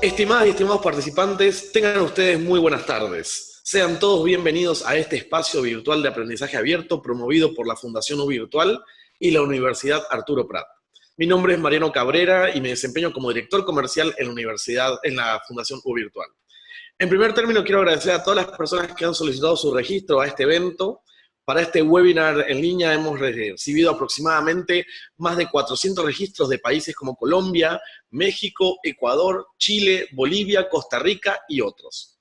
Estimadas y estimados participantes, tengan ustedes muy buenas tardes. Sean todos bienvenidos a este espacio virtual de aprendizaje abierto promovido por la Fundación UVirtual y la Universidad Arturo Prat. Mi nombre es Mariano Cabrera y me desempeño como director comercial en la Fundación UVirtual. En primer término, quiero agradecer a todas las personas que han solicitado su registro a este evento. Para este webinar en línea hemos recibido aproximadamente más de 400 registros de países como Colombia, México, Ecuador, Chile, Bolivia, Costa Rica y otros.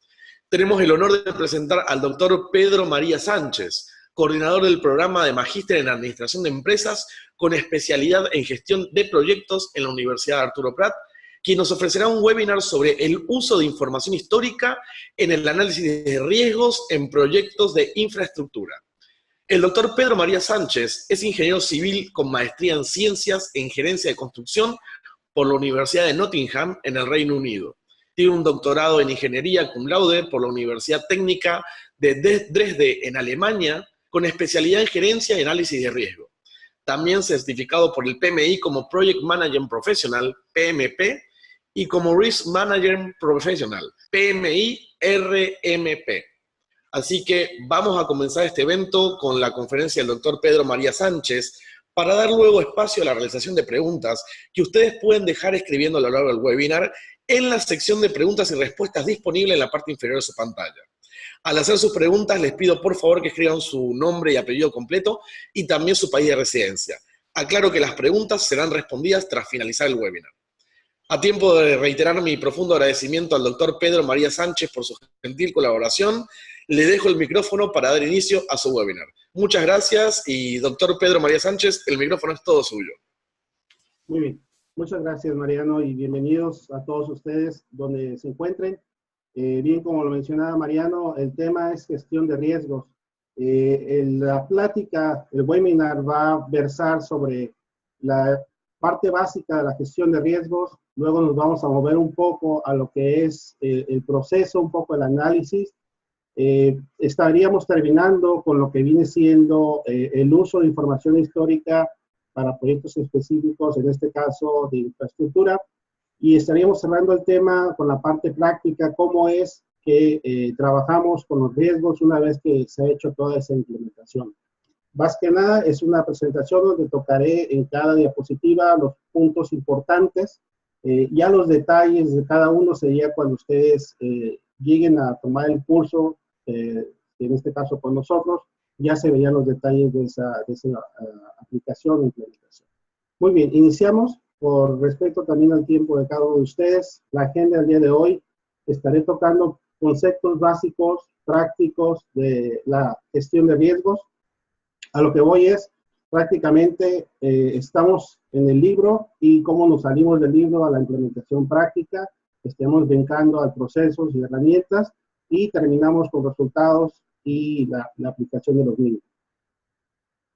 Tenemos el honor de presentar al doctor Pedro María Sánchez, coordinador del programa de Magíster en Administración de Empresas con especialidad en Gestión de Proyectos en la Universidad Arturo Prat, quien nos ofrecerá un webinar sobre el uso de información histórica en el análisis de riesgos en proyectos de infraestructura. El doctor Pedro María Sánchez es ingeniero civil con maestría en Ciencias en Gerencia de Construcción por la Universidad de Nottingham, en el Reino Unido. Tiene un doctorado en Ingeniería cum laude por la Universidad Técnica de Dresde, en Alemania, con especialidad en Gerencia y Análisis de Riesgo. También certificado por el PMI como Project Manager Professional, PMP, y como Risk Manager Professional, PMI-RMP. Así que vamos a comenzar este evento con la conferencia del doctor Pedro María Sánchez para dar luego espacio a la realización de preguntas que ustedes pueden dejar escribiendo a lo largo del webinar en la sección de preguntas y respuestas disponible en la parte inferior de su pantalla. Al hacer sus preguntas, les pido por favor que escriban su nombre y apellido completo y también su país de residencia. Aclaro que las preguntas serán respondidas tras finalizar el webinar. A tiempo de reiterar mi profundo agradecimiento al doctor Pedro María Sánchez por su gentil colaboración, le dejo el micrófono para dar inicio a su webinar. Muchas gracias y doctor Pedro María Sánchez, el micrófono es todo suyo. Muy bien, muchas gracias Mariano y bienvenidos a todos ustedes donde se encuentren. Bien, como lo mencionaba Mariano, el tema es gestión de riesgos. La plática, el webinar va a versar sobre la parte básica de la gestión de riesgos, luego nos vamos a mover un poco a lo que es el proceso, un poco el análisis. Estaríamos terminando con lo que viene siendo el uso de información histórica para proyectos específicos, en este caso de infraestructura, y estaríamos cerrando el tema con la parte práctica, cómo es que trabajamos con los riesgos una vez que se ha hecho toda esa implementación. Más que nada es una presentación donde tocaré en cada diapositiva los puntos importantes, ya los detalles de cada uno sería cuando ustedes lleguen a tomar el curso, en este caso con nosotros, ya se verían los detalles de esa aplicación e implementación. Muy bien, iniciamos. Por respeto también al tiempo de cada uno de ustedes, la agenda del día de hoy, estaré tocando conceptos básicos, prácticos de la gestión de riesgos. A lo que voy es, prácticamente estamos en el libro y cómo nos salimos del libro a la implementación práctica, estamos brincando a procesos y herramientas y terminamos con resultados y la aplicación de los mismos.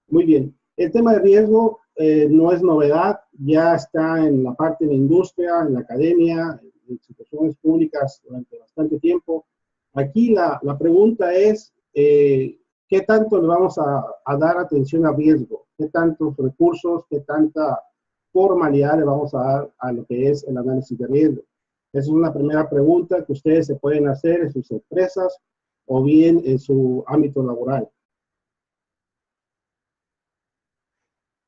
Muy bien, el tema de riesgo no es novedad, ya está en la parte de la industria, en la academia, en instituciones públicas durante bastante tiempo. Aquí la pregunta es, ¿qué tanto le vamos a dar atención al riesgo? ¿Qué tantos recursos, qué tanta formalidad le vamos a dar a lo que es el análisis de riesgo? Esa es una primera pregunta que ustedes se pueden hacer en sus empresas o bien en su ámbito laboral.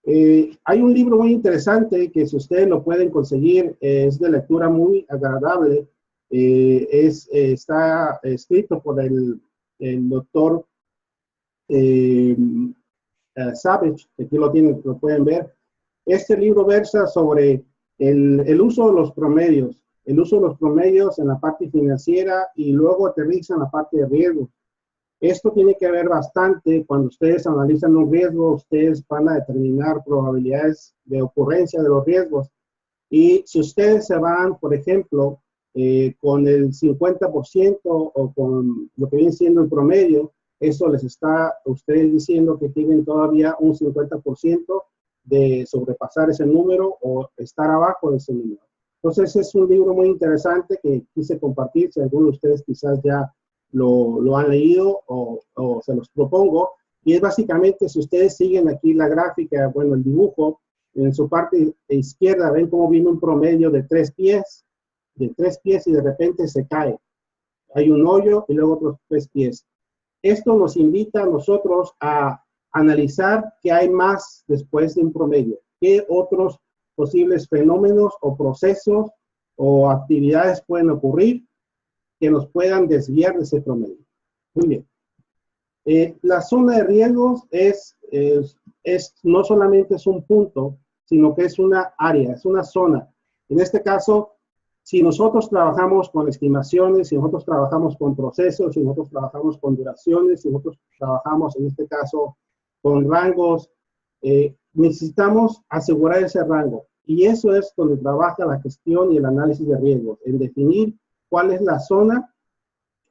Hay un libro muy interesante que si ustedes lo pueden conseguir, es de lectura muy agradable. Está escrito por el doctor Savage, que aquí lo pueden ver. Este libro versa sobre el uso de los promedios. El uso de los promedios en la parte financiera y luego aterriza en la parte de riesgo. Esto tiene que ver bastante cuando ustedes analizan un riesgo, ustedes van a determinar probabilidades de ocurrencia de los riesgos. Y si ustedes se van, por ejemplo, con el 50% o con lo que viene siendo el promedio, eso les está a ustedes diciendo que tienen todavía un 50% de sobrepasar ese número o estar abajo de ese número. Entonces, es un libro muy interesante que quise compartir. Si alguno de ustedes quizás ya lo han leído o se los propongo. Y es básicamente, si ustedes siguen aquí la gráfica, bueno, el dibujo, en su parte izquierda ven cómo viene un promedio de 3 pies. de 3 pies y de repente se cae. Hay un hoyo y luego otros 3 pies. Esto nos invita a nosotros a analizar qué hay más después de un promedio, qué otros posibles fenómenos o procesos o actividades pueden ocurrir que nos puedan desviar de ese promedio. Muy bien. La zona de riesgos no solamente es un punto, sino que es una área, es una zona. En este caso, si nosotros trabajamos con estimaciones, si nosotros trabajamos con procesos, si nosotros trabajamos con duraciones, si nosotros trabajamos, en este caso, con rangos, necesitamos asegurar ese rango. Y eso es donde trabaja la gestión y el análisis de riesgos, en definir cuál es la zona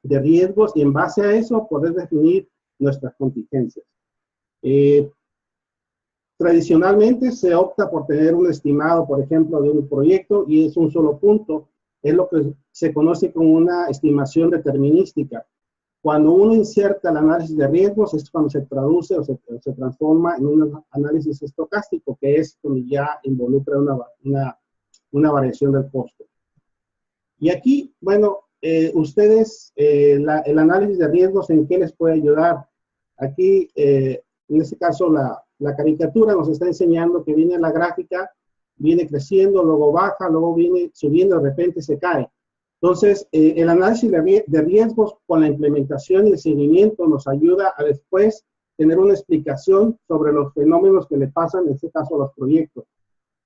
de riesgos y en base a eso poder definir nuestras contingencias. Tradicionalmente se opta por tener un estimado, por ejemplo, de un proyecto y es un solo punto. Es lo que se conoce como una estimación determinística. Cuando uno inserta el análisis de riesgos es cuando se traduce o se transforma en un análisis estocástico, que es cuando ya involucra una variación del costo. Y aquí, bueno, ustedes, el análisis de riesgos, ¿en qué les puede ayudar? Aquí, en este caso, la caricatura nos está enseñando que viene la gráfica, viene creciendo, luego baja, luego viene subiendo, de repente se cae. Entonces, el análisis de riesgos con la implementación y el seguimiento nos ayuda a después tener una explicación sobre los fenómenos que le pasan, en este caso, a los proyectos.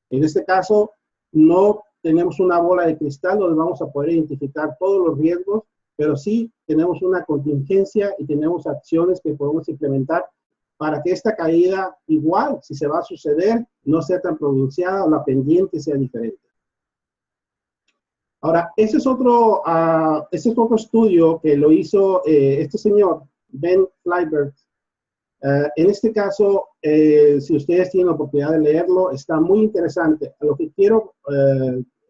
En este caso, no tenemos una bola de cristal donde vamos a poder identificar todos los riesgos, pero sí tenemos una contingencia y tenemos acciones que podemos implementar para que esta caída, igual, si se va a suceder, no sea tan pronunciada o la pendiente sea diferente. Ahora, ese es otro estudio que lo hizo este señor, Ben Flyberg. En este caso, si ustedes tienen la oportunidad de leerlo, está muy interesante. Lo que quiero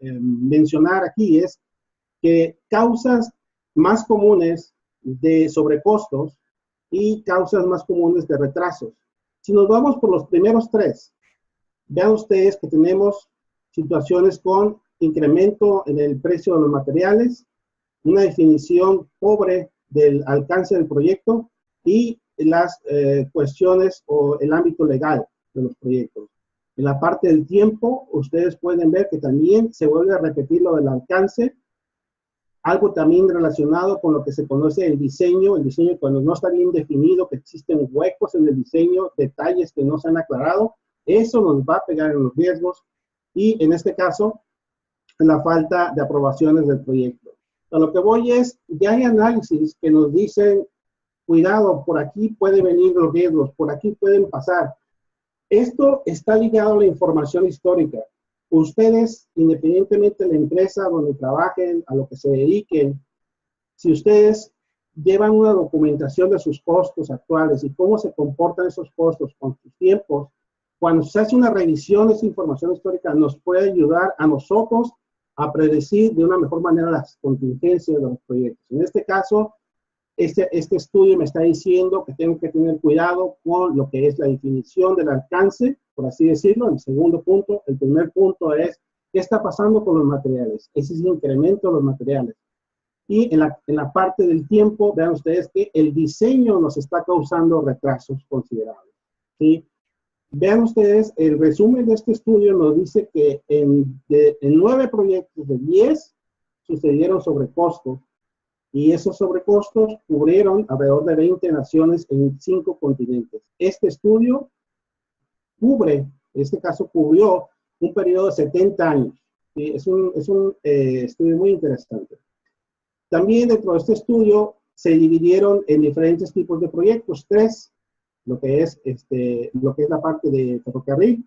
mencionar aquí es que causas más comunes de sobrecostos y causas más comunes de retrasos. Si nos vamos por los primeros 3, vean ustedes que tenemos situaciones con incremento en el precio de los materiales, una definición pobre del alcance del proyecto y las cuestiones o el ámbito legal de los proyectos. En la parte del tiempo, ustedes pueden ver que también se vuelve a repetir lo del alcance, algo también relacionado con lo que se conoce el diseño cuando no está bien definido, que existen huecos en el diseño, detalles que no se han aclarado, eso nos va a pegar en los riesgos y en este caso, la falta de aprobaciones del proyecto. A lo que voy es, ya hay análisis que nos dicen, cuidado, por aquí pueden venir los riesgos, por aquí pueden pasar. Esto está ligado a la información histórica. Ustedes, independientemente de la empresa donde trabajen, a lo que se dediquen, si ustedes llevan una documentación de sus costos actuales y cómo se comportan esos costos con sus tiempos, cuando se hace una revisión de esa información histórica, nos puede ayudar a nosotros a predecir de una mejor manera las contingencias de los proyectos. En este caso, este estudio me está diciendo que tengo que tener cuidado con lo que es la definición del alcance, por así decirlo, el segundo punto. El primer punto es, ¿qué está pasando con los materiales? Ese es el incremento de los materiales. Y en la parte del tiempo, vean ustedes que el diseño nos está causando retrasos considerables, ¿sí? Vean ustedes, el resumen de este estudio nos dice que en 9 proyectos de 10 sucedieron sobrecostos y esos sobrecostos cubrieron alrededor de 20 naciones en 5 continentes. Este estudio en este caso cubrió un periodo de 70 años. ¿Sí? Es un estudio muy interesante. También dentro de este estudio se dividieron en diferentes tipos de proyectos, 3. Lo que es la parte de ferrocarril,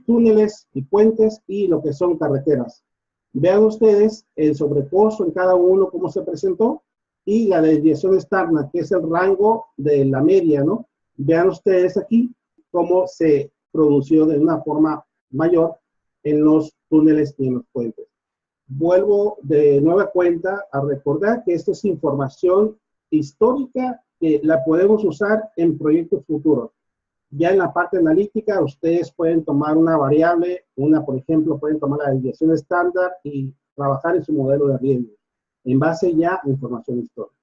túneles y puentes y lo que son carreteras. Vean ustedes el sobrecosto en cada uno, cómo se presentó, y la desviación estándar, que es el rango de la media, ¿no? Vean ustedes aquí cómo se produció de una forma mayor en los túneles y en los puentes. Vuelvo de nueva cuenta a recordar que esto es información histórica que la podemos usar en proyectos futuros. Ya en la parte analítica, ustedes pueden tomar una variable, por ejemplo, pueden tomar la desviación estándar y trabajar en su modelo de riesgo, en base ya a información histórica.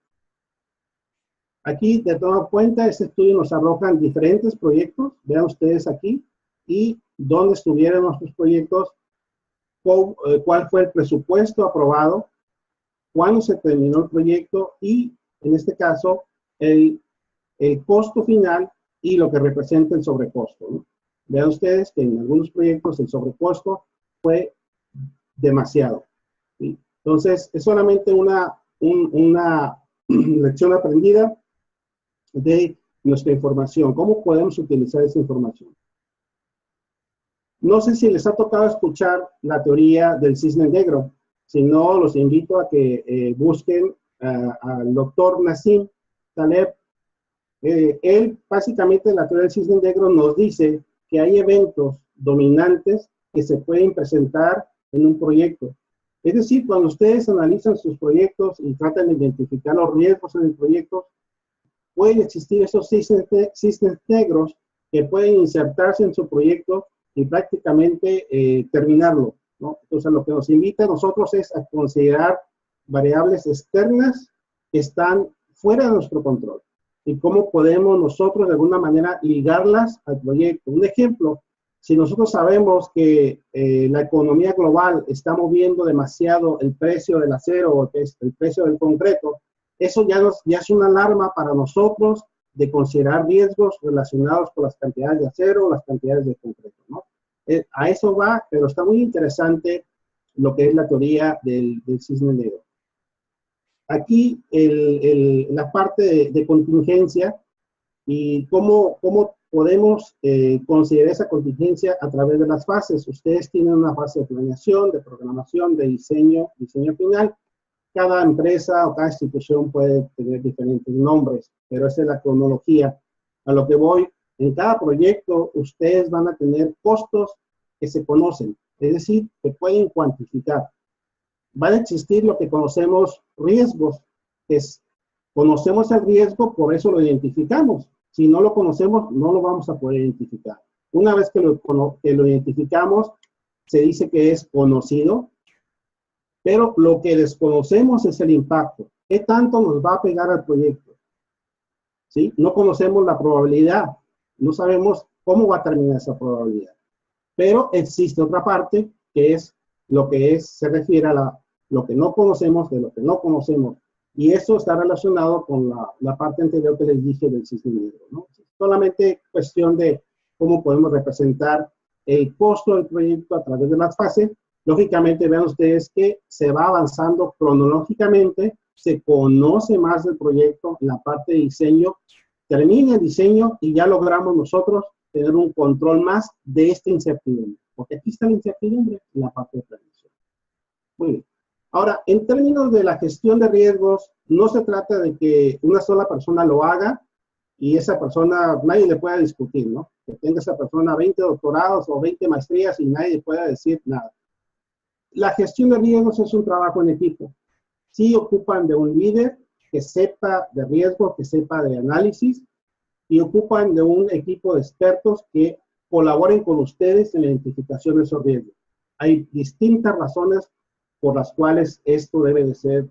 Aquí, de toda cuenta, este estudio nos arroja diferentes proyectos, vean ustedes aquí, y dónde estuvieron nuestros proyectos, cuál fue el presupuesto aprobado, cuándo se terminó el proyecto y, en este caso, el costo final y lo que representa el sobrecosto, ¿no? Vean ustedes que en algunos proyectos el sobrecosto fue demasiado, ¿sí? Entonces, es solamente una lección aprendida de nuestra información. ¿Cómo podemos utilizar esa información? No sé si les ha tocado escuchar la teoría del cisne negro. Si no, los invito a que busquen al doctor Nassim Taleb. Él, básicamente, en la teoría del cisne negro nos dice que hay eventos dominantes que se pueden presentar en un proyecto. Es decir, cuando ustedes analizan sus proyectos y tratan de identificar los riesgos en el proyecto, pueden existir esos cisnes negros que pueden insertarse en su proyecto y prácticamente terminarlo, ¿no? Entonces, lo que nos invita a nosotros es a considerar variables externas que están fuera de nuestro control y cómo podemos nosotros de alguna manera ligarlas al proyecto. Un ejemplo, si nosotros sabemos que la economía global está moviendo demasiado el precio del acero o el precio del concreto, eso ya es una alarma para nosotros de considerar riesgos relacionados con las cantidades de acero o las cantidades de concreto, ¿no? A eso va, pero está muy interesante lo que es la teoría del cisne negro. Aquí la parte de contingencia y cómo podemos considerar esa contingencia a través de las fases. Ustedes tienen una fase de planeación, de programación, de diseño final. Cada empresa o cada institución puede tener diferentes nombres, pero esa es la cronología. A lo que voy, en cada proyecto ustedes van a tener costos que se conocen, es decir, que pueden cuantificar. Van a existir lo que conocemos riesgos, que es, conocemos el riesgo, por eso lo identificamos. Si no lo conocemos, no lo vamos a poder identificar. Una vez que lo identificamos, se dice que es conocido, pero lo que desconocemos es el impacto. ¿Qué tanto nos va a pegar al proyecto? ¿Sí? No conocemos la probabilidad. No sabemos cómo va a terminar esa probabilidad. Pero existe otra parte que es lo que se refiere a lo que no conocemos de lo que no conocemos. Y eso está relacionado con la parte anterior que les dije del cisne negro, ¿no? Solamente cuestión de cómo podemos representar el costo del proyecto a través de las fases. Lógicamente, vean ustedes que se va avanzando cronológicamente, se conoce más del proyecto en la parte de diseño, termina el diseño y ya logramos nosotros tener un control más de esta incertidumbre, porque aquí está la incertidumbre en la parte de planeación. Muy bien. Ahora, en términos de la gestión de riesgos, no se trata de que una sola persona lo haga y esa persona, nadie le pueda discutir, ¿no? Que tenga esa persona 20 doctorados o 20 maestrías y nadie pueda decir nada. La gestión de riesgos es un trabajo en equipo. Sí ocupan de un líder que sepa de riesgo, que sepa de análisis, y ocupan de un equipo de expertos que colaboren con ustedes en la identificación de esos riesgos. Hay distintas razones por las cuales esto debe de ser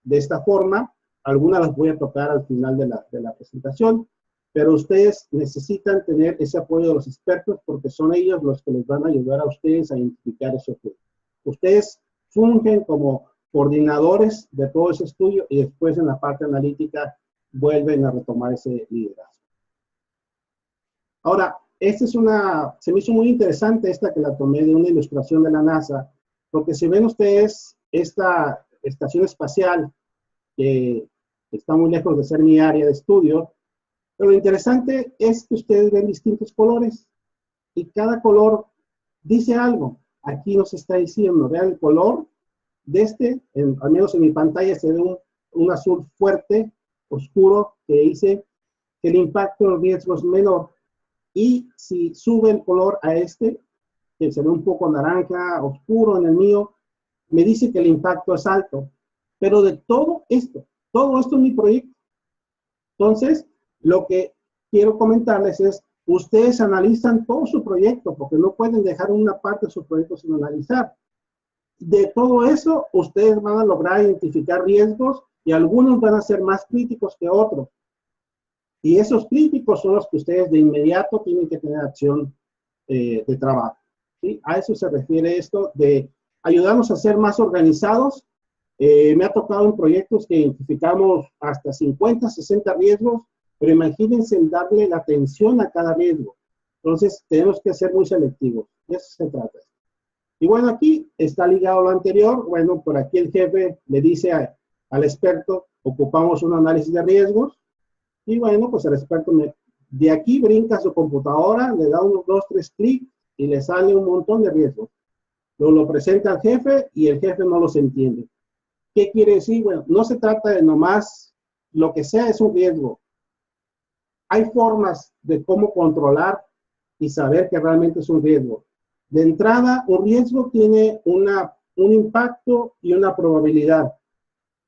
de esta forma. Algunas las voy a tocar al final de la presentación, pero ustedes necesitan tener ese apoyo de los expertos porque son ellos los que les van a ayudar a ustedes a identificar esos riesgos. Ustedes fungen como coordinadores de todo ese estudio y después en la parte analítica vuelven a retomar ese liderazgo. Ahora, se me hizo muy interesante esta que la tomé de una ilustración de la NASA, porque si ven ustedes esta estación espacial que está muy lejos de ser mi área de estudio, pero lo interesante es que ustedes ven distintos colores y cada color dice algo. Aquí nos está diciendo, vean el color de al menos en mi pantalla se ve un azul fuerte, oscuro, que dice que el impacto del riesgo es menor. Y si sube el color a que se ve un poco naranja, oscuro en el mío, me dice que el impacto es alto. Pero de todo esto es mi proyecto. Entonces, lo que quiero comentarles es, ustedes analizan todo su proyecto, porque no pueden dejar una parte de su proyecto sin analizar. de todo eso, ustedes van a lograr identificar riesgos y algunos van a ser más críticos que otros. Y esos críticos son los que ustedes de inmediato tienen que tener acción de trabajo. ¿Sí? A eso se refiere esto de ayudarnos a ser más organizados. Me ha tocado en proyectos que identificamos hasta 50, 60 riesgos, pero imagínense en darle la atención a cada riesgo. Entonces, tenemos que ser muy selectivos. De eso se trata. Y bueno, aquí está ligado a lo anterior. Bueno, por aquí el jefe le dice al experto, ocupamos un análisis de riesgos. Y bueno, pues el experto de aquí brinca a su computadora, le da unos 2, 3 clics y le sale un montón de riesgos. Lo presenta al jefe y el jefe no los entiende. ¿Qué quiere decir? Bueno, no se trata de nomás, lo que sea es un riesgo. Hay formas de cómo controlar y saber que realmente es un riesgo. De entrada, un riesgo tiene un impacto y una probabilidad.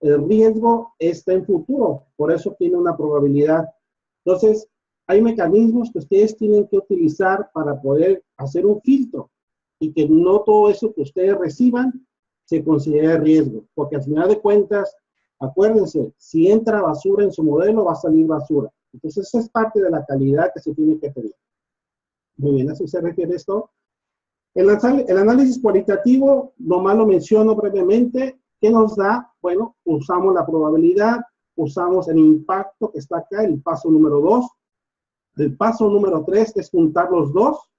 El riesgo está en futuro, por eso tiene una probabilidad. Entonces, hay mecanismos que ustedes tienen que utilizar para poder hacer un filtro y que no todo eso que ustedes reciban se considere riesgo, porque al final de cuentas, acuérdense, si entra basura en su modelo, va a salir basura. Entonces, esa es parte de la calidad que se tiene que tener. Muy bien, ¿a eso se refiere esto? El análisis cualitativo, nomás lo menciono brevemente. ¿Qué nos da? Bueno, usamos la probabilidad, usamos el impacto que está acá, el paso número 2. El paso número 3 es juntar los dos.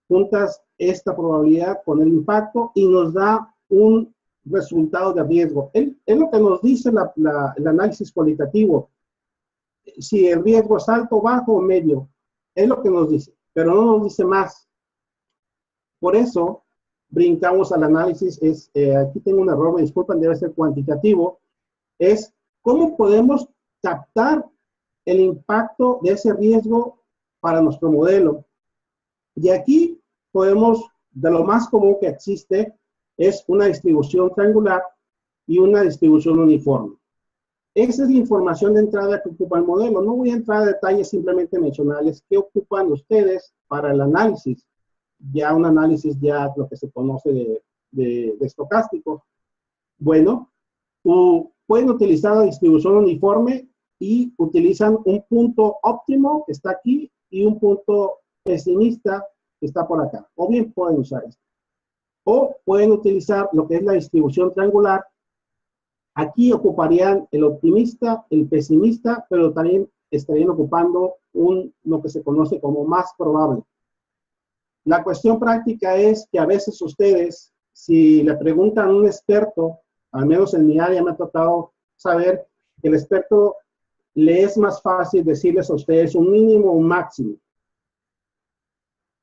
Juntas esta probabilidad con el impacto y nos da un resultado de riesgo. Es lo que nos dice el análisis cualitativo. Si el riesgo es alto, bajo o medio. Es lo que nos dice, pero no nos dice más. Por eso, brincamos al análisis. Aquí tengo un error, me disculpan, debe ser cuantitativo. Es cómo podemos captar el impacto de ese riesgo para nuestro modelo. Y aquí podemos, de lo más común que existe, es una distribución triangular y una distribución uniforme. Esa es la información de entrada que ocupa el modelo. No voy a entrar a detalles, simplemente mencionarles qué ocupan ustedes para el análisis. Ya un análisis, ya lo que se conoce de estocástico. Bueno, pueden utilizar la distribución uniforme y utilizan un punto óptimo que está aquí y un punto pesimista que está por acá. O bien pueden usar esto. O pueden utilizar lo que es la distribución triangular. Aquí ocuparían el optimista, el pesimista, pero también estarían ocupando lo que se conoce como más probable. La cuestión práctica es que a veces ustedes, si le preguntan a un experto, al menos en mi área me ha tocado saber que el experto le es más fácil decirles a ustedes un mínimo o un máximo.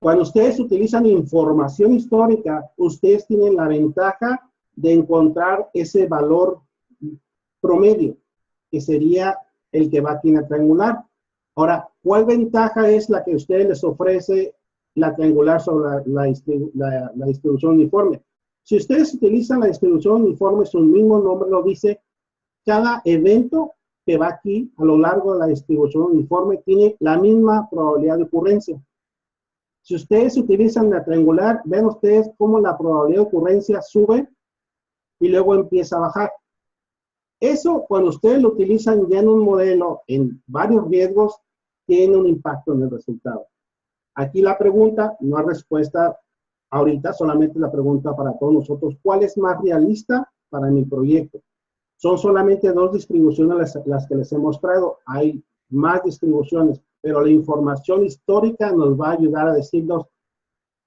Cuando ustedes utilizan información histórica, ustedes tienen la ventaja de encontrar ese valor promedio, que sería el que va aquí en la triangular. Ahora, ¿cuál ventaja es la que ustedes les ofrece la triangular sobre la distribución uniforme? Si ustedes utilizan la distribución uniforme, su mismo nombre lo dice, cada evento que va aquí a lo largo de la distribución uniforme tiene la misma probabilidad de ocurrencia. Si ustedes utilizan la triangular, ven ustedes cómo la probabilidad de ocurrencia sube y luego empieza a bajar. Eso, cuando ustedes lo utilizan ya en un modelo, en varios riesgos, tiene un impacto en el resultado. Aquí la pregunta, no hay respuesta ahorita, solamente la pregunta para todos nosotros, ¿cuál es más realista para mi proyecto? Son solamente 2 distribuciones las que les he mostrado. Hay más distribuciones, pero la información histórica nos va a ayudar a decirnos,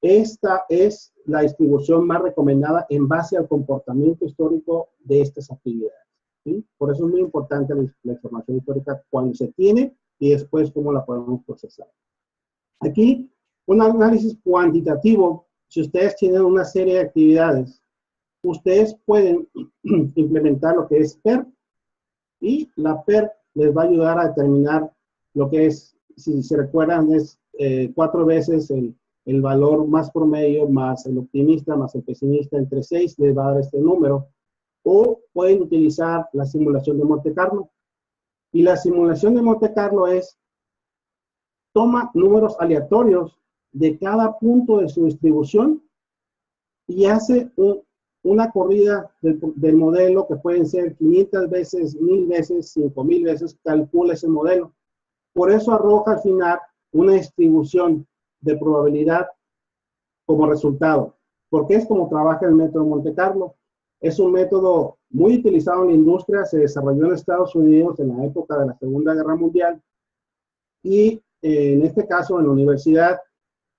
esta es la distribución más recomendada en base al comportamiento histórico de estas actividades. ¿Sí? Por eso es muy importante la información histórica cuando se tiene y después cómo la podemos procesar. Aquí, un análisis cuantitativo, si ustedes tienen una serie de actividades, ustedes pueden implementar lo que es PER y la PER les va a ayudar a determinar lo que es, si se recuerdan, es 4 veces el valor más promedio más el optimista más el pesimista entre 6 les va a dar este número. O pueden utilizar la simulación de Monte Carlo. Y la simulación de Monte Carlo es, toma números aleatorios de cada punto de su distribución y hace una corrida del modelo que pueden ser 500 veces, 1000 veces, 5000 veces, calcula ese modelo. Por eso arroja al final una distribución de probabilidad como resultado, porque es como trabaja el método Monte Carlo. Es un método muy utilizado en la industria, se desarrolló en Estados Unidos en la época de la Segunda Guerra Mundial y en este caso en la universidad,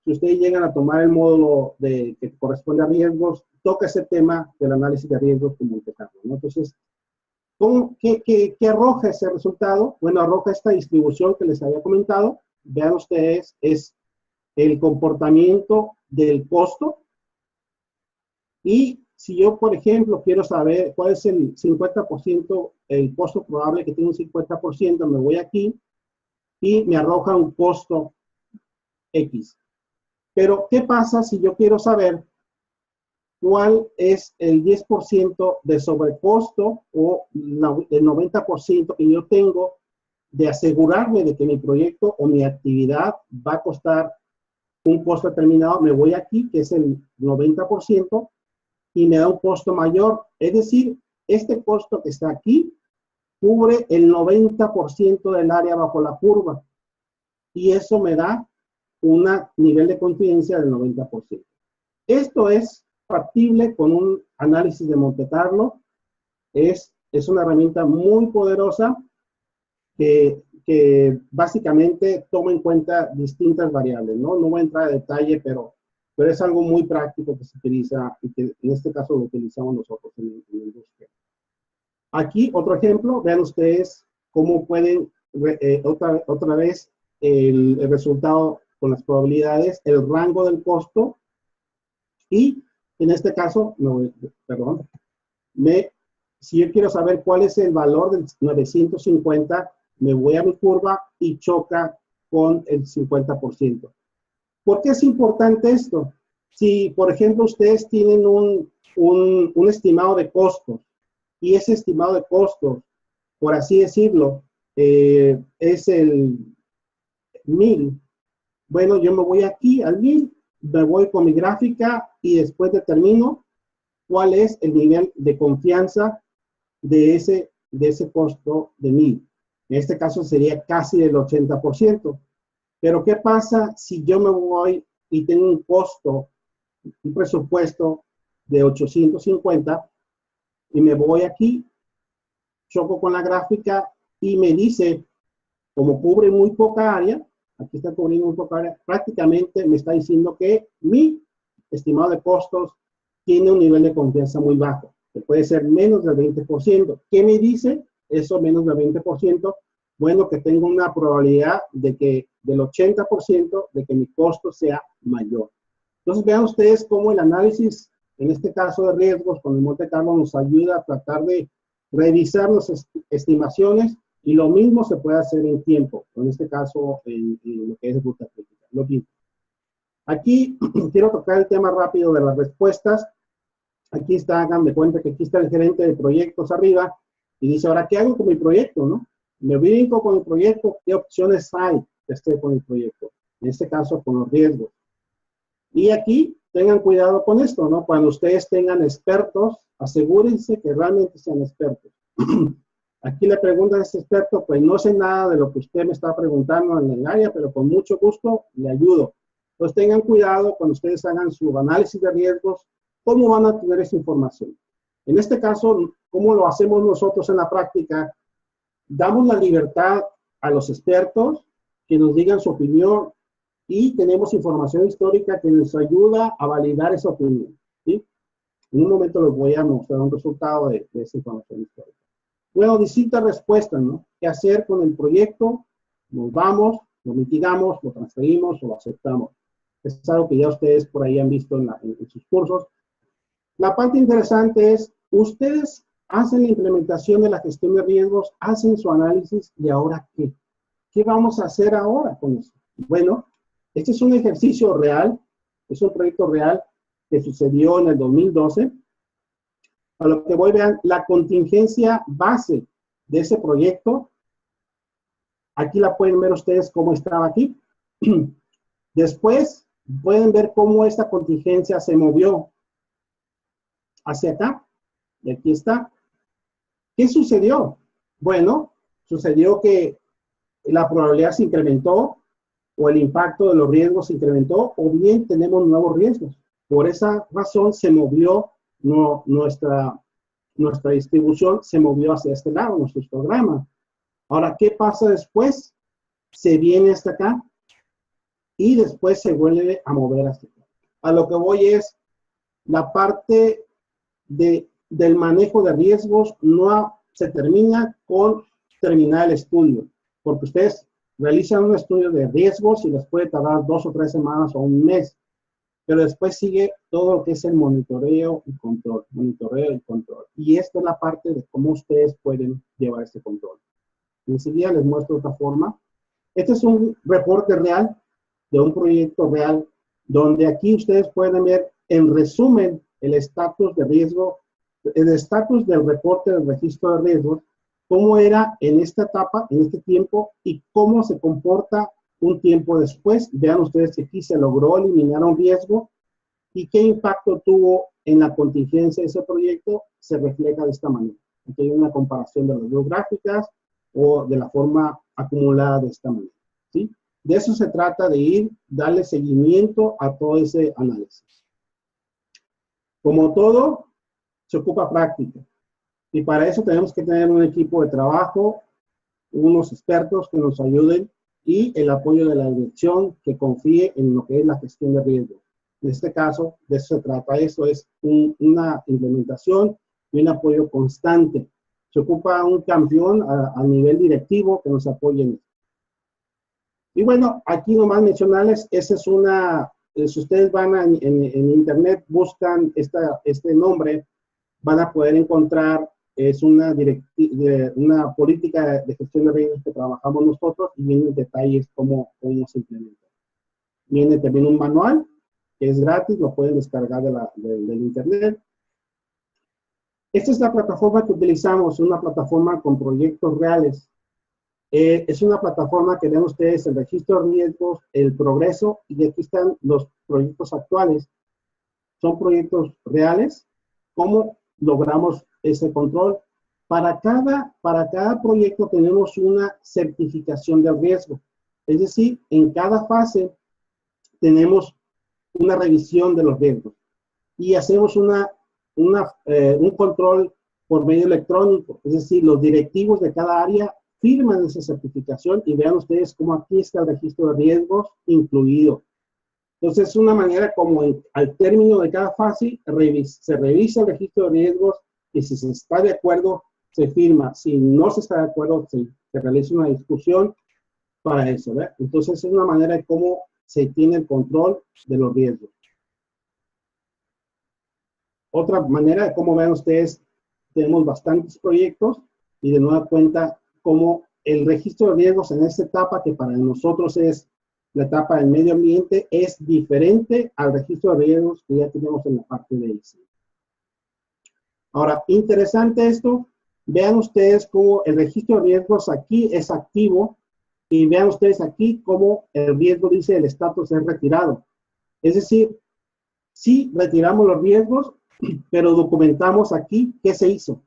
si ustedes llegan a tomar el módulo que corresponde a riesgos, toca ese tema del análisis de riesgos con Monte Carlo, ¿no? Entonces, ¿qué arroja ese resultado? Bueno, arroja esta distribución que les había comentado. Vean ustedes, es el comportamiento del costo. Y si yo, por ejemplo, quiero saber cuál es el 50%, el costo probable que tiene un 50%, me voy aquí y me arroja un costo X. Pero, ¿qué pasa si yo quiero saber cuál es el 10% de sobrecosto o el 90% que yo tengo de asegurarme de que mi proyecto o mi actividad va a costar un costo determinado? Me voy aquí, que es el 90%, y me da un costo mayor. Es decir, este costo que está aquí cubre el 90% del área bajo la curva. Y eso me da un nivel de confidencia del 90%. Esto es factible con un análisis de Monte Carlo. Es una herramienta muy poderosa que básicamente toma en cuenta distintas variables, ¿no? No voy a entrar a detalle, pero es algo muy práctico que se utiliza y que en este caso lo utilizamos nosotros en la industria. Aquí otro ejemplo, vean ustedes cómo pueden, otra vez, el resultado con las probabilidades, el rango del costo y en este caso, perdón, si yo quiero saber cuál es el valor del 950, me voy a mi curva y choca con el 50%. ¿Por qué es importante esto? Si, por ejemplo, ustedes tienen un estimado de costos y ese estimado de costos, por así decirlo, es el 1000. Bueno, yo me voy aquí al 1000, me voy con mi gráfica y después determino cuál es el nivel de confianza de ese costo de 1000. En este caso sería casi del 80%. Pero ¿qué pasa si yo me voy y tengo un costo, un presupuesto de 850 y me voy aquí, choco con la gráfica y me dice, como cubre muy poca área, aquí está cubriendo muy poca área, prácticamente me está diciendo que mi estimado de costos tiene un nivel de confianza muy bajo, que puede ser menos del 20%. ¿Qué me dice eso menos del 20%? Bueno, que tengo una probabilidad de que del 80% de que mi costo sea mayor. Entonces, vean ustedes cómo el análisis, en este caso de riesgos con el Monte Carlo, nos ayuda a tratar de revisar las estimaciones y lo mismo se puede hacer en tiempo, en este caso en lo que es ruta crítica. Lo mismo. Aquí quiero tocar el tema rápido de las respuestas. Aquí está, hagan de cuenta que aquí está el gerente de proyectos arriba y dice, ahora, ¿qué hago con mi proyecto, no? Me brinco con el proyecto, ¿qué opciones hay que esté con el proyecto? En este caso, con los riesgos. Y aquí, tengan cuidado con esto, ¿no? Cuando ustedes tengan expertos, asegúrense que realmente sean expertos. Aquí le preguntan a este experto, pues no sé nada de lo que usted me está preguntando en el área, pero con mucho gusto le ayudo. Entonces tengan cuidado cuando ustedes hagan su análisis de riesgos, cómo van a tener esa información. En este caso, ¿cómo lo hacemos nosotros en la práctica? Damos la libertad a los expertos que nos digan su opinión y tenemos información histórica que nos ayuda a validar esa opinión, ¿sí? En un momento les voy a mostrar un resultado de esa información histórica. Bueno, distintas respuestas, ¿no? ¿Qué hacer con el proyecto? Nos vamos, lo mitigamos, lo transferimos o lo aceptamos. Es algo que ya ustedes por ahí han visto en sus cursos. La parte interesante es, ustedes hacen la implementación de la gestión de riesgos, hacen su análisis, ¿y ahora qué? ¿Qué vamos a hacer ahora con eso? Bueno, este es un ejercicio real, es un proyecto real que sucedió en el 2012. A lo que voy, vean, la contingencia base de ese proyecto, aquí la pueden ver ustedes cómo estaba aquí. Después pueden ver cómo esta contingencia se movió. hacia acá, y aquí está. ¿Qué sucedió? Bueno, sucedió que la probabilidad se incrementó, o el impacto de los riesgos se incrementó, o bien tenemos nuevos riesgos. Por esa razón se movió nuestra distribución, se movió hacia este lado, nuestro histograma. Ahora, ¿qué pasa después? Se viene hasta acá y después se vuelve a mover hasta acá. A lo que voy es, la parte del manejo de riesgos no se termina con terminar el estudio, porque ustedes realizan un estudio de riesgos y les puede tardar 2 o 3 semanas o un mes, pero después sigue todo lo que es el monitoreo y control, y esta es la parte de cómo ustedes pueden llevar este control. Enseguida les muestro otra forma. Este es un reporte real de un proyecto real, donde aquí ustedes pueden ver en resumen el estatus de riesgo, el estatus del reporte del registro de riesgos, cómo era en esta etapa, en este tiempo, y cómo se comporta un tiempo después. Vean ustedes que aquí se logró eliminar un riesgo y qué impacto tuvo en la contingencia de ese proyecto, se refleja de esta manera. Aquí hay una comparación de las dos gráficas o de la forma acumulada de esta manera, ¿sí? De eso se trata, de darle seguimiento a todo ese análisis. Como todo, se ocupa práctica. Y para eso tenemos que tener un equipo de trabajo, unos expertos que nos ayuden y el apoyo de la dirección que confíe en lo que es la gestión de riesgo. En este caso, de eso se trata. Eso es una implementación y un apoyo constante. Se ocupa un campeón a nivel directivo que nos apoye en esto. Y bueno, aquí nomás mencionarles, esa es una, si ustedes van en internet, buscan este nombre, van a poder encontrar, es una política de gestión de riesgos que trabajamos nosotros y vienen detalles cómo se implementa. Viene también un manual que es gratis, lo pueden descargar del internet. Esta es la plataforma que utilizamos, una plataforma con proyectos reales. Es una plataforma que ven ustedes el registro de riesgos, el progreso, y aquí están los proyectos actuales. Son proyectos reales. ¿Cómo logramos ese control? Para cada proyecto tenemos una certificación de riesgo. Es decir, en cada fase tenemos una revisión de los riesgos y hacemos un control por medio electrónico. Es decir, los directivos de cada área firman esa certificación y vean ustedes cómo aquí está el registro de riesgos incluido. Entonces, es una manera como al término de cada fase se revisa el registro de riesgos y si se está de acuerdo, se firma. Si no se está de acuerdo, se realiza una discusión para eso, ¿verdad? Entonces, es una manera de cómo se tiene el control de los riesgos. Otra manera de cómo vean ustedes, tenemos bastantes proyectos y de nueva cuenta, como el registro de riesgos en esta etapa, que para nosotros es la etapa del medio ambiente, es diferente al registro de riesgos que ya tenemos en la parte de diseño. Ahora, interesante esto, vean ustedes cómo el registro de riesgos aquí es activo y vean ustedes aquí cómo el riesgo dice el estatus es retirado. Es decir, sí retiramos los riesgos, pero documentamos aquí qué se hizo.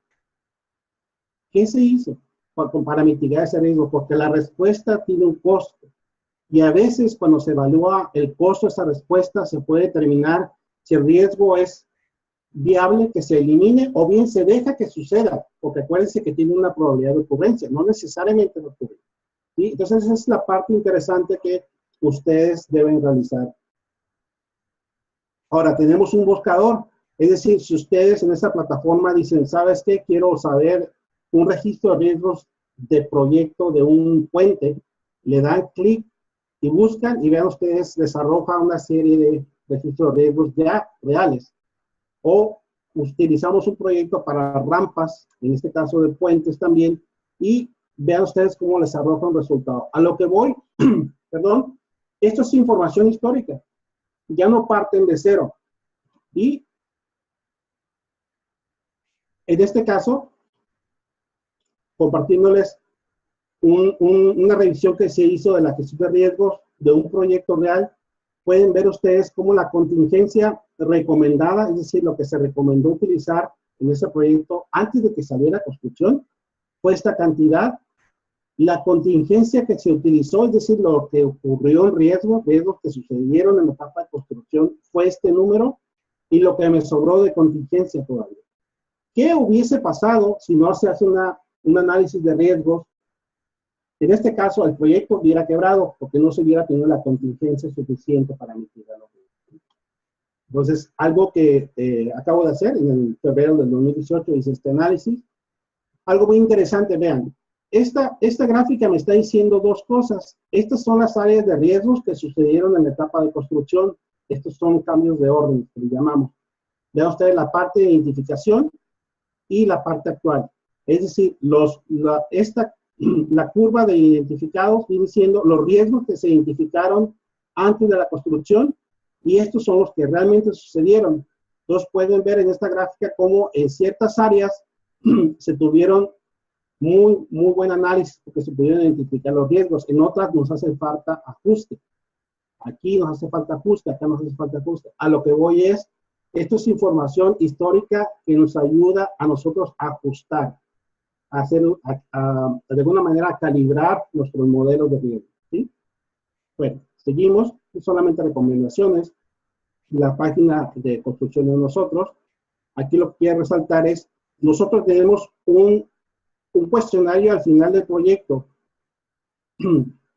¿Qué se hizo para mitigar ese riesgo? Porque la respuesta tiene un costo. Y a veces cuando se evalúa el costo de esa respuesta, se puede determinar si el riesgo es viable que se elimine o bien se deja que suceda, porque acuérdense que tiene una probabilidad de ocurrencia, no necesariamente de ocurrir. ¿Sí? Entonces esa es la parte interesante que ustedes deben realizar. Ahora, tenemos un buscador, es decir, si ustedes en esta plataforma dicen, ¿sabes qué? Quiero saber un registro de riesgos de proyecto de un puente, le dan clic y buscan y vean ustedes, les arroja una serie de registros de riesgos ya reales. O utilizamos un proyecto para rampas, en este caso de puentes también, y vean ustedes cómo les arroja un resultado. A lo que voy, perdón, esto es información histórica, ya no parten de cero. Y en este caso, compartiéndoles una revisión que se hizo de la gestión de riesgos de un proyecto real, pueden ver ustedes cómo la contingencia recomendada, es decir, lo que se recomendó utilizar en ese proyecto antes de que saliera a construcción, fue esta cantidad. La contingencia que se utilizó, es decir, lo que ocurrió en riesgos que sucedieron en la etapa de construcción, fue este número, y lo que me sobró de contingencia todavía. ¿Qué hubiese pasado si no se hace un análisis de riesgos? En este caso, el proyecto hubiera quebrado porque no se hubiera tenido la contingencia suficiente para mitigar los riesgos. Entonces, algo que acabo de hacer en el febrero del 2018, hice este análisis. Algo muy interesante, vean. Esta gráfica me está diciendo dos cosas. Estas son las áreas de riesgos que sucedieron en la etapa de construcción. Estos son cambios de orden, que le llamamos. Vean ustedes la parte de identificación y la parte actual. Es decir, la curva de identificados viene siendo los riesgos que se identificaron antes de la construcción, y estos son los que realmente sucedieron. Entonces pueden ver en esta gráfica cómo en ciertas áreas se tuvieron muy buen análisis porque se pudieron identificar los riesgos. En otras nos hace falta ajuste. Aquí nos hace falta ajuste, acá nos hace falta ajuste. A lo que voy es, esto es información histórica que nos ayuda a nosotros a ajustar, a hacer, de alguna manera, a calibrar nuestros modelos de riesgo, ¿sí? Bueno, seguimos, solamente recomendaciones. La página de construcción de nosotros, aquí lo que quiero resaltar es, nosotros tenemos un cuestionario al final del proyecto,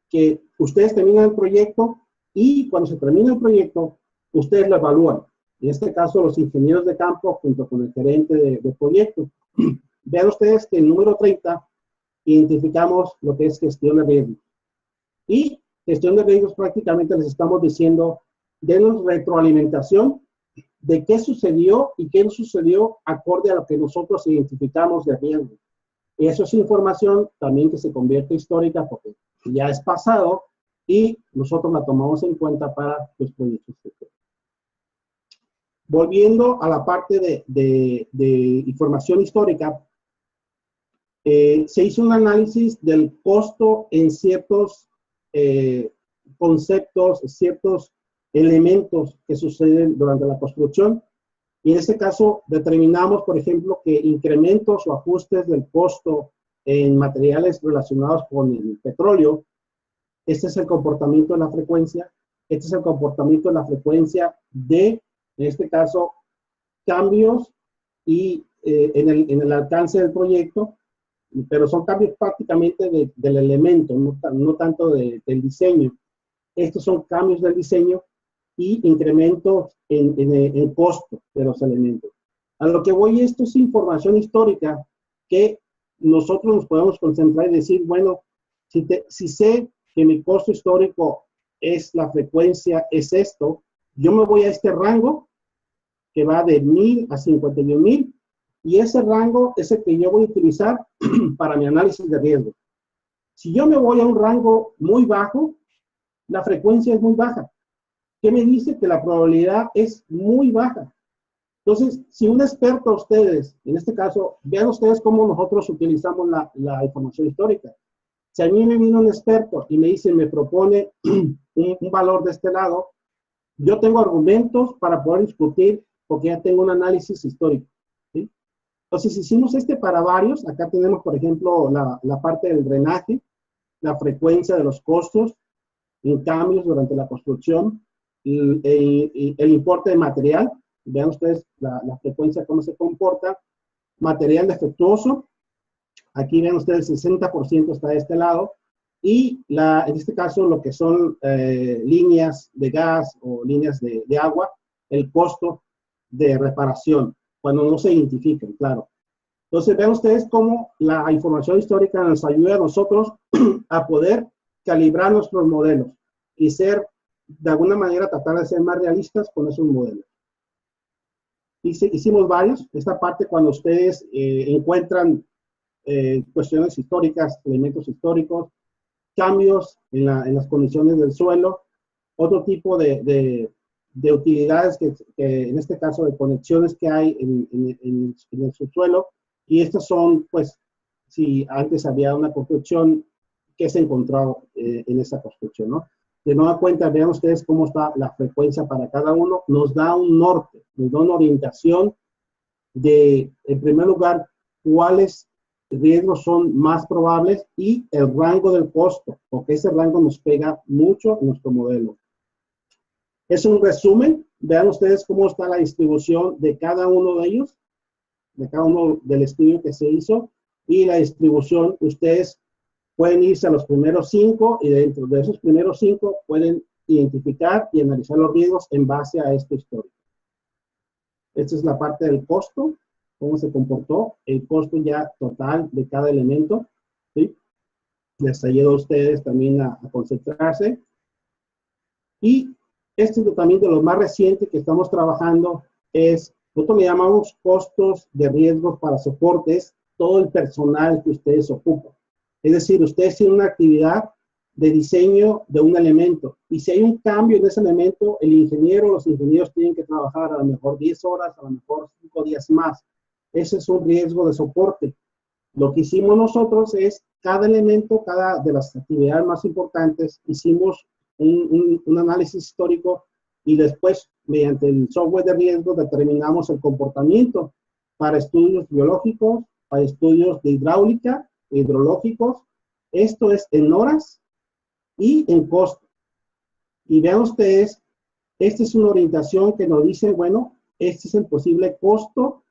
que ustedes terminan el proyecto y cuando se termina el proyecto, ustedes lo evalúan. En este caso, los ingenieros de campo junto con el gerente de proyecto. Vean ustedes que en el número 30 identificamos lo que es gestión de riesgos. Y gestión de riesgos prácticamente les estamos diciendo, denos retroalimentación de qué sucedió y qué no sucedió acorde a lo que nosotros identificamos de riesgo. Y eso es información también que se convierte histórica porque ya es pasado y nosotros la tomamos en cuenta para los proyectos futuros. Volviendo a la parte de información histórica, se hizo un análisis del costo en ciertos conceptos, ciertos elementos que suceden durante la construcción. Y en este caso determinamos, por ejemplo, que incrementos o ajustes del costo en materiales relacionados con el petróleo, este es el comportamiento de la frecuencia, este es el comportamiento de la frecuencia de, en este caso, cambios y en el alcance del proyecto, pero son cambios prácticamente del elemento, no tanto del diseño. Estos son cambios del diseño y incrementos en costo de los elementos. A lo que voy, esto es información histórica que nosotros nos podemos concentrar y decir, bueno, si sé que mi costo histórico es la frecuencia, es esto, yo me voy a este rango que va de 1000 a 51,000 y ese rango es el que yo voy a utilizar para mi análisis de riesgo. Si yo me voy a un rango muy bajo, la frecuencia es muy baja. ¿Qué me dice? Que la probabilidad es muy baja. Entonces, si un experto, ustedes, en este caso, vean ustedes cómo nosotros utilizamos la información histórica. Si a mí me viene un experto y me dice, me propone un valor de este lado, yo tengo argumentos para poder discutir porque ya tengo un análisis histórico, ¿sí? Entonces, hicimos para varios. Acá tenemos, por ejemplo, la parte del drenaje, la frecuencia de los costos, en cambios durante la construcción, el importe de material. Vean ustedes la frecuencia, cómo se comporta. Material defectuoso. Aquí ven ustedes el 60% está de este lado. Y en este caso lo que son líneas de gas o líneas de agua, el costo de reparación, cuando no se identifican, claro. Entonces vean ustedes cómo la información histórica nos ayuda a nosotros a poder calibrar nuestros modelos y ser, de alguna manera, tratar de ser más realistas con esos modelos. Hicimos varios. Esta parte, cuando ustedes encuentran cuestiones históricas, elementos históricos, cambios en las condiciones del suelo, otro tipo de utilidades que en este caso de conexiones que hay en el subsuelo, y estas son, pues, si antes había una construcción, ¿qué se encontró en esa construcción, no? De nueva cuenta, vean ustedes cómo está la frecuencia para cada uno. Nos da un norte, nos da una orientación de, en primer lugar, cuáles riesgos son más probables y el rango del costo, porque ese rango nos pega mucho en nuestro modelo. Es un resumen. Vean ustedes cómo está la distribución de cada uno de ellos, de cada uno del estudio que se hizo, y la distribución, ustedes pueden irse a los primeros 5 y dentro de esos primeros 5 pueden identificar y analizar los riesgos en base a este histórico. Esta es la parte del costo, cómo se comportó, el costo ya total de cada elemento, ¿sí? Les ayuda a ustedes también a concentrarse. Y este es también de lo más reciente que estamos trabajando, es, nosotros le llamamos costos de riesgos para soportes, todo el personal que ustedes ocupan. Es decir, ustedes tienen una actividad de diseño de un elemento, y si hay un cambio en ese elemento, el ingeniero, los ingenieros tienen que trabajar a lo mejor 10 horas, a lo mejor 5 días más. Ese es un riesgo de soporte. Lo que hicimos nosotros es, cada elemento, cada de las actividades más importantes, hicimos un análisis histórico y después, mediante el software de riesgo, determinamos el comportamiento para estudios biológicos, para estudios de hidráulica, hidrológicos. Esto es en horas y en costo. Y vean ustedes, esta es una orientación que nos dice, bueno, este es el posible costo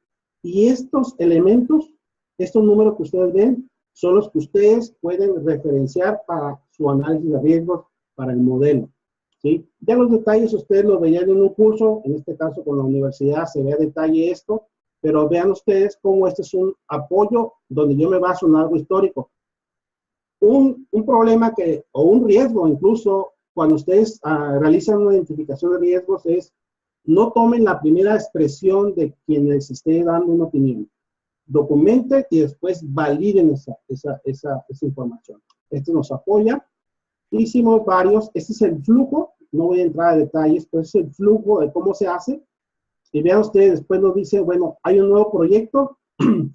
y estos elementos, estos números que ustedes ven, son los que ustedes pueden referenciar para su análisis de riesgos para el modelo, ¿sí? Ya los detalles ustedes los veían en un curso, en este caso con la universidad se ve a detalle esto, pero vean ustedes cómo este es un apoyo donde yo me baso en algo histórico. Un problema o un riesgo incluso, cuando ustedes realizan una identificación de riesgos es, no tomen la primera expresión de quien les esté dando una opinión. Documenten y después validen esa información. Esto nos apoya. Hicimos varios, este es el flujo, no voy a entrar a detalles, pero este es el flujo de cómo se hace. Y vean ustedes, después nos dice, bueno, hay un nuevo proyecto,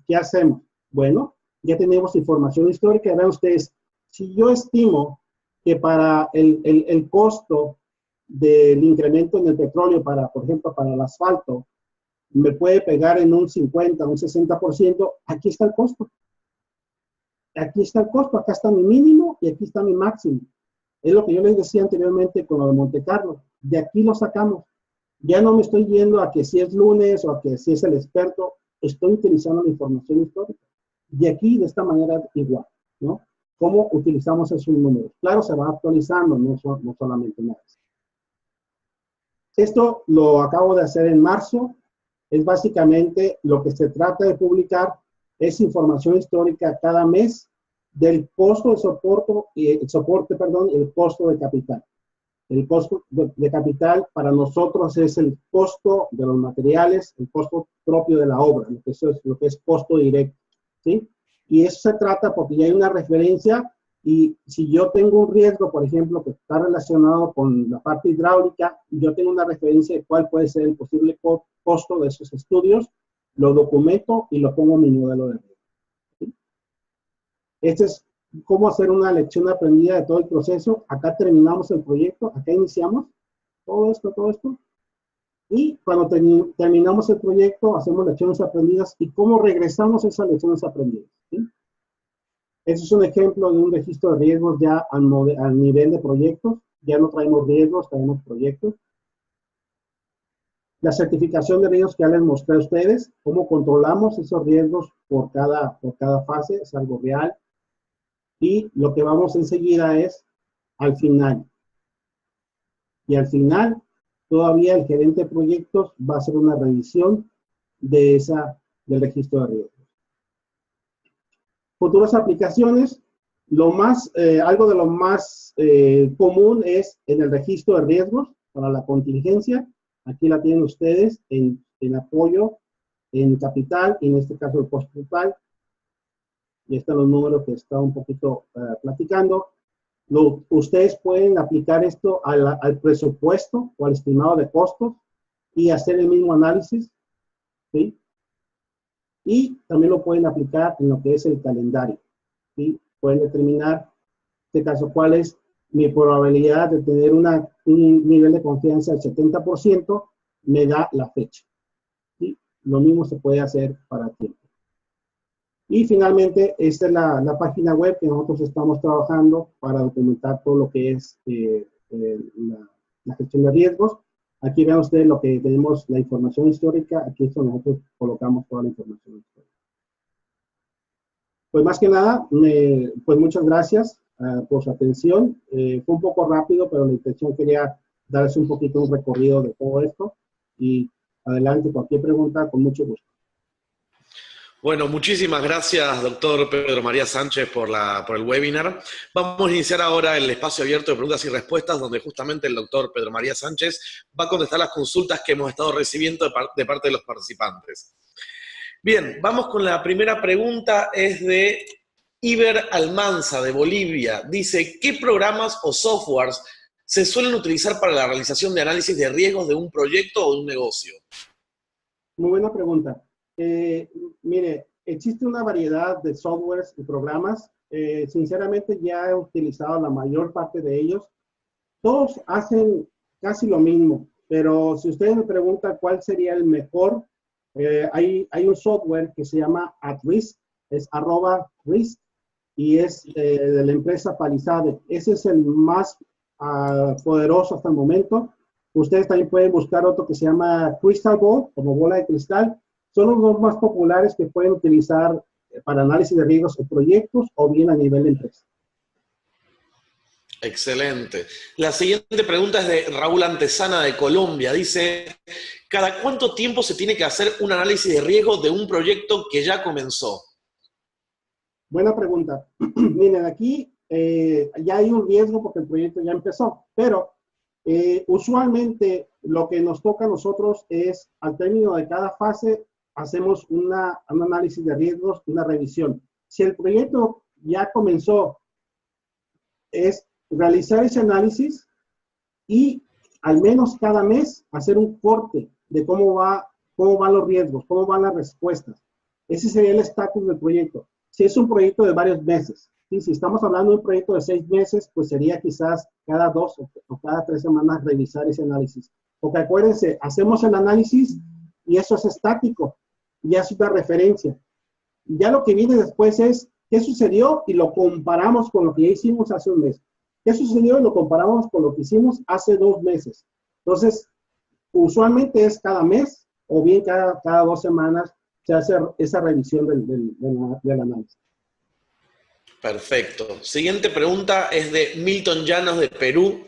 ¿qué hacemos? Bueno, ya tenemos información histórica. Vean ustedes, si yo estimo que para el costo del incremento en el petróleo, por ejemplo, para el asfalto, me puede pegar en un 50, un 60%, aquí está el costo. Aquí está el costo, acá está mi mínimo y aquí está mi máximo. Es lo que yo les decía anteriormente con lo de Monte Carlo. De aquí lo sacamos. Ya no me estoy yendo a que si es lunes o a que si es el experto. Estoy utilizando la información histórica. De aquí, de esta manera, igual, ¿no? ¿Cómo utilizamos esos números? Claro, se va actualizando, no solamente una vez. Esto lo acabo de hacer en marzo. Es básicamente lo que se trata de publicar, es información histórica cada mes del costo de soporte, y el costo de capital. El costo de capital para nosotros es el costo de los materiales, el costo propio de la obra, lo que es costo directo, ¿sí? Y eso se trata porque ya hay una referencia, y si yo tengo un riesgo, por ejemplo, que está relacionado con la parte hidráulica, yo tengo una referencia de cuál puede ser el posible costo de esos estudios, lo documento y lo pongo en mi modelo de riesgo, ¿sí? Este es cómo hacer una lección aprendida de todo el proceso. Acá terminamos el proyecto, acá iniciamos todo esto. Y cuando terminamos el proyecto, hacemos lecciones aprendidas y cómo regresamos esas lecciones aprendidas, ¿sí? Este es un ejemplo de un registro de riesgos ya al nivel de proyectos. Ya no traemos riesgos, traemos proyectos. La certificación de riesgos que ya les mostré a ustedes, cómo controlamos esos riesgos por cada fase, es algo real. Y lo que vamos enseguida es al final. Y al final, todavía el gerente de proyectos va a hacer una revisión del registro de riesgos. Futuras aplicaciones, algo de lo más común es en el registro de riesgos para la contingencia. Aquí la tienen ustedes en apoyo, en capital, y en este caso el costo total. Y están los números que estaba un poquito platicando. Ustedes pueden aplicar esto al presupuesto o al estimado de costos y hacer el mismo análisis, ¿sí? Y también lo pueden aplicar en lo que es el calendario, ¿sí? Pueden determinar, en este caso, cuál es mi probabilidad de tener un nivel de confianza del 70% me da la fecha. ¿Sí? Lo mismo se puede hacer para tiempo. Y finalmente, esta es la página web que nosotros estamos trabajando para documentar todo lo que es la gestión de riesgos. Aquí vean ustedes lo que tenemos, la información histórica. Aquí es donde nosotros colocamos toda la información histórica. Pues más que nada, pues muchas gracias por su atención. Fue un poco rápido, pero la intención quería darles un poquito un recorrido de todo esto. Y adelante, cualquier pregunta, con mucho gusto. Bueno, muchísimas gracias, doctor Pedro María Sánchez, por el webinar. Vamos a iniciar ahora el espacio abierto de preguntas y respuestas, donde justamente el doctor Pedro María Sánchez va a contestar las consultas que hemos estado recibiendo de parte de los participantes. Bien, vamos con la primera pregunta, es de Iber Almanza, de Bolivia. Dice, ¿qué programas o softwares se suelen utilizar para la realización de análisis de riesgos de un proyecto o de un negocio? Muy buena pregunta. Mire, existe una variedad de softwares y programas. Sinceramente, ya he utilizado la mayor parte de ellos. Todos hacen casi lo mismo, pero si ustedes me preguntan cuál sería el mejor, hay un software que se llama @risk, es @risk, y es de la empresa Palisade. Ese es el más poderoso hasta el momento. Ustedes también pueden buscar otro que se llama Crystal Ball, como bola de cristal. Son los dos más populares que pueden utilizar para análisis de riesgos en proyectos o bien a nivel de empresa. Excelente. La siguiente pregunta es de Raúl Antesana, de Colombia. Dice, ¿cada cuánto tiempo se tiene que hacer un análisis de riesgo de un proyecto que ya comenzó? Buena pregunta. Miren, aquí ya hay un riesgo porque el proyecto ya empezó, pero usualmente lo que nos toca a nosotros es, al término de cada fase, hacemos un análisis de riesgos, una revisión. Si el proyecto ya comenzó, es realizar ese análisis y al menos cada mes hacer un corte de cómo van los riesgos, cómo van las respuestas. Ese sería el estatus del proyecto. Si es un proyecto de varios meses, ¿sí? Si estamos hablando de un proyecto de 6 meses, pues sería quizás cada 2 o cada 3 semanas revisar ese análisis. Porque acuérdense, hacemos el análisis y eso es estático, ya es una referencia. Ya lo que viene después es qué sucedió y lo comparamos con lo que ya hicimos hace un mes. ¿Qué sucedió y lo comparamos con lo que hicimos hace 2 meses? Entonces, usualmente es cada mes o bien cada 2 semanas se hace esa revisión del análisis. Perfecto. Siguiente pregunta es de Milton Llanos, de Perú.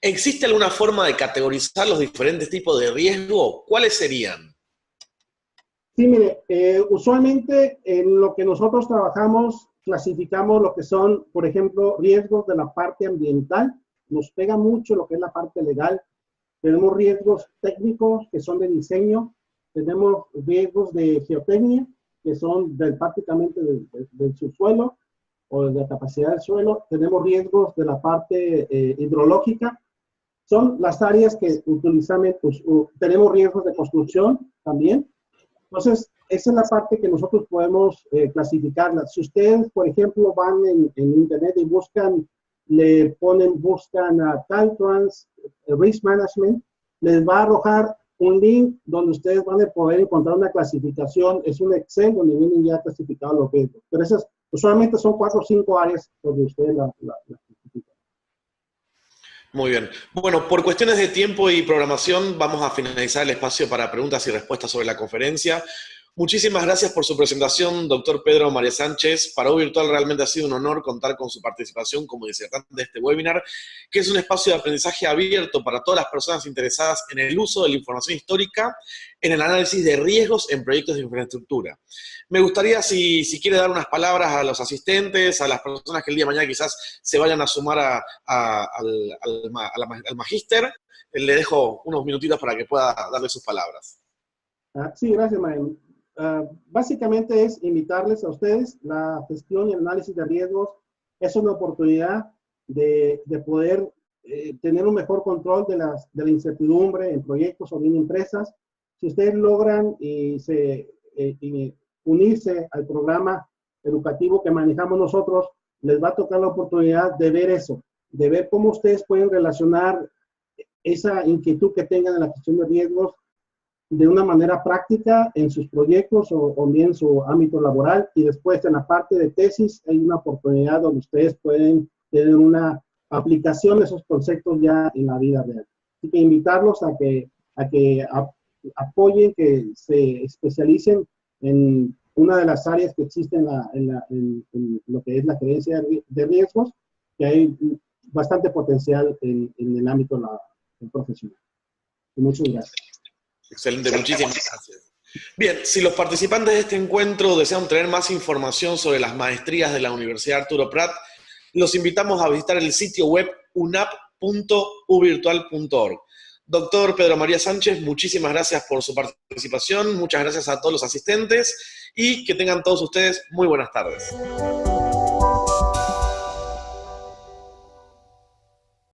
¿Existe alguna forma de categorizar los diferentes tipos de riesgo? ¿Cuáles serían? Sí, mire, usualmente en lo que nosotros trabajamos, clasificamos lo que son, por ejemplo, riesgos de la parte ambiental. Nos pega mucho lo que es la parte legal. Tenemos riesgos técnicos que son de diseño. Tenemos riesgos de geotecnia, que son prácticamente del subsuelo o de la capacidad del suelo. Tenemos riesgos de la parte hidrológica. Son las áreas que utilizamos. Tenemos riesgos de construcción también. Entonces, esa es la parte que nosotros podemos clasificarla. Si ustedes, por ejemplo, van en internet y buscan a Caltrans Risk Management, les va a arrojar un link donde ustedes van a poder encontrar una clasificación. Es un Excel donde vienen ya clasificados los riesgos. Pero esas usualmente son 4 o 5 áreas donde ustedes la clasifican. Muy bien. Bueno, por cuestiones de tiempo y programación, vamos a finalizar el espacio para preguntas y respuestas sobre la conferencia. Muchísimas gracias por su presentación, doctor Pedro María Sánchez. Para UVirtual realmente ha sido un honor contar con su participación como disertante de este webinar, que es un espacio de aprendizaje abierto para todas las personas interesadas en el uso de la información histórica en el análisis de riesgos en proyectos de infraestructura. Me gustaría, si quiere dar unas palabras a los asistentes, a las personas que el día de mañana quizás se vayan a sumar al magíster, le dejo unos minutitos para que pueda darle sus palabras. Sí, gracias, Mariano. Básicamente es invitarles a ustedes. La gestión y el análisis de riesgos es una oportunidad de poder tener un mejor control de la incertidumbre en proyectos o bien empresas. Si ustedes logran unirse al programa educativo que manejamos nosotros, les va a tocar la oportunidad de ver eso, de ver cómo ustedes pueden relacionar esa inquietud que tengan en la gestión de riesgos de una manera práctica en sus proyectos o bien en su ámbito laboral, y después en la parte de tesis hay una oportunidad donde ustedes pueden tener una aplicación de esos conceptos ya en la vida real. Así que invitarlos a que apoyen, que se especialicen en una de las áreas que existen en lo que es la gerencia de riesgos, que hay bastante potencial en el ámbito profesional. Y muchas gracias. Excelente, muchísimas gracias. Bien, si los participantes de este encuentro desean tener más información sobre las maestrías de la Universidad Arturo Prat, los invitamos a visitar el sitio web unap.uvirtual.org. Doctor Pedro María Sánchez, muchísimas gracias por su participación, muchas gracias a todos los asistentes y que tengan todos ustedes muy buenas tardes.